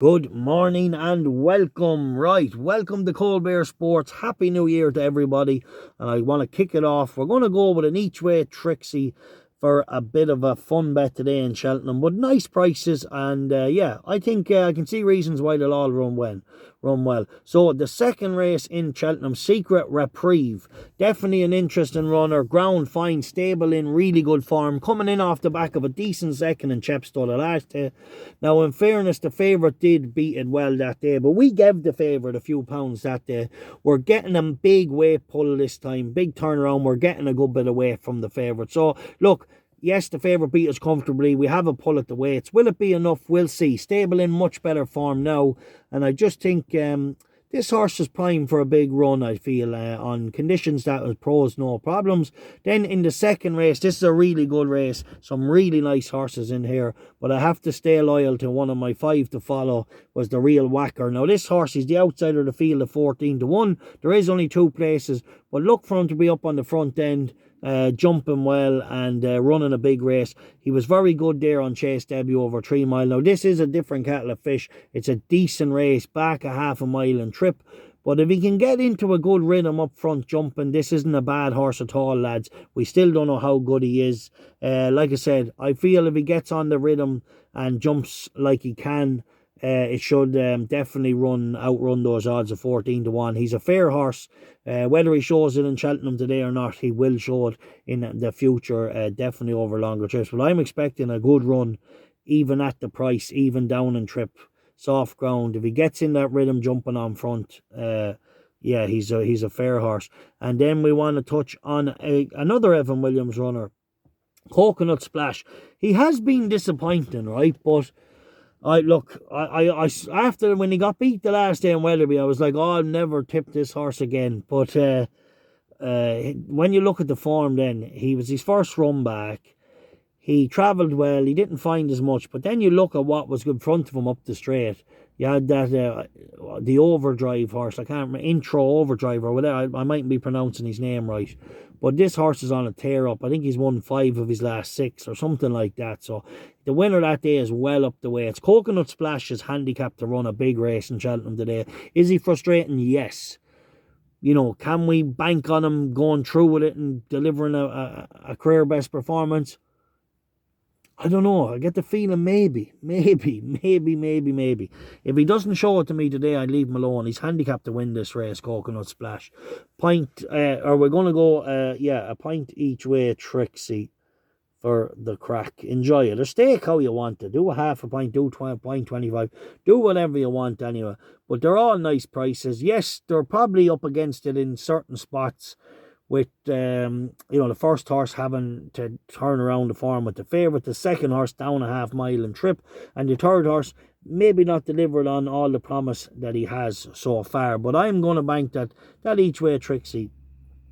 Good morning and welcome. Welcome to Cold Bear Sports. Happy New Year to everybody. And I want to kick it off. We're going to go with an each way Trixie for a bit of a fun bet today in Cheltenham, but nice prices. And I think I can see reasons why they'll all run well. So the second race in Cheltenham, Secret Reprieve, definitely an interesting runner. Ground fine, stable, in really good form, coming in off the back of a decent second in Chepstow the last day. Now, in fairness, the favourite did beat it well that day, but we gave the favourite a few pounds that day. We're getting a big weight pull this time, big turnaround. We're getting a good bit of weight from the favourite. So look, yes, the favourite beat us comfortably. We have a pull at the weights. Will it be enough? We'll see. Stable in much better form now. And I just think this horse is primed for a big run, I feel, on conditions that was pros, no problems. Then in the second race, this is a really good race. Some really nice horses in here. But I have to stay loyal to one of my 5 to follow, was the Real Whacker. Now, this horse is the outsider of the field of 14 to 1. There is only 2 places. But look for him to be up on the front end. Jumping well and running a big race. He was very good there on Chase Debut over 3 mile. Now this is a different kettle of fish. It's a decent race, back a half a mile and trip. But if he can get into a good rhythm up front jumping, this isn't a bad horse at all, lads. We still don't know how good he is. Like I said, I feel if he gets on the rhythm and jumps like he can, it should definitely outrun those odds of 14 to 1. He's a fair horse. Whether he shows it in Cheltenham today or not, he will show it in the future, definitely over longer trips. But I'm expecting a good run, even at the price, even down in trip, soft ground. If he gets in that rhythm jumping on front, he's a fair horse. And then we want to touch on another Evan Williams runner, Coconut Splash. He has been disappointing, right? But I after when he got beat the last day in Weatherby, I was like, oh, I'll never tip this horse again. But when you look at the form, then he was his first run back. He travelled well. He didn't find as much. But then you look at what was in front of him up the straight. You had that the overdrive horse. I can't remember, Intro Overdrive or whatever. I mightn't be pronouncing his name right. But this horse is on a tear up. I think he's won 5 of his last 6 or something like that. So the winner that day is well up the way. It's Coconut Splash is handicapped to run a big race in Cheltenham today. Is he frustrating? Yes. You know, can we bank on him going through with it and delivering a career best performance? I don't know. I get the feeling maybe. If he doesn't show it to me today, I'd leave him alone. He's handicapped to win this race, Coconut Splash. We're going to go, a pint each way, Trixie, for the crack. Enjoy it. Or stake how you want to. Do a half a pint, do 0.25. Do whatever you want anyway. But they're all nice prices. Yes, they're probably up against it in certain spots, with the first horse having to turn around the form with the favourite, the second horse down a half mile and trip, and the third horse maybe not delivered on all the promise that he has so far. But I'm going to bank that each way Trixie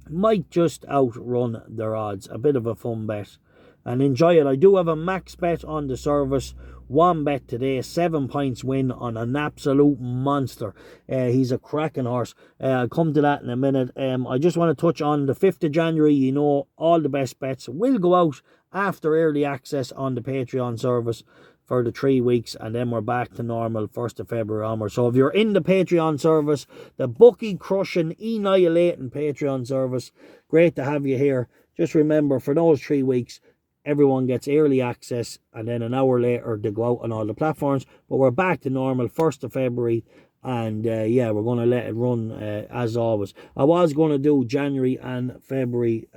might just outrun their odds. A bit of a fun bet. And enjoy it. I do have a max bet on the service. 1 bet today, 7 points win on an absolute monster. He's a cracking horse. I'll come to that in a minute. I just want to touch on the 5th of January. You know, all the best bets will go out after early access on the Patreon service for the 3 weeks, and then we're back to normal 1st of February onward. So if you're in the Patreon service, the bookie crushing, annihilating Patreon service, great to have you here. Just remember, for those 3 weeks, everyone gets early access, and then an hour later they go out on all the platforms. But we're back to normal 1st of February, and we're going to let it run as always. I was going to do January and February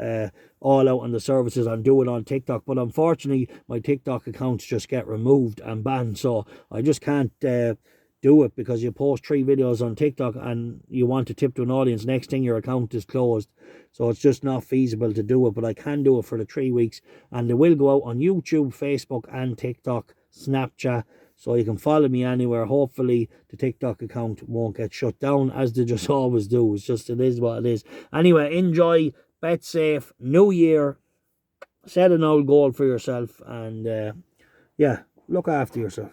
all out on the services and do it on TikTok, but unfortunately my TikTok accounts just get removed and banned, so I just can't do it, because you post 3 videos on TikTok and you want to tip to an audience, next thing your account is closed. So it's just not feasible to do it, but I can do it for the 3 weeks, and they will go out on YouTube, Facebook and TikTok, Snapchat, so you can follow me anywhere. Hopefully the TikTok account won't get shut down, as they just always do. It is what it is. Anyway, enjoy, bet safe, new year, set an old goal for yourself, and look after yourself.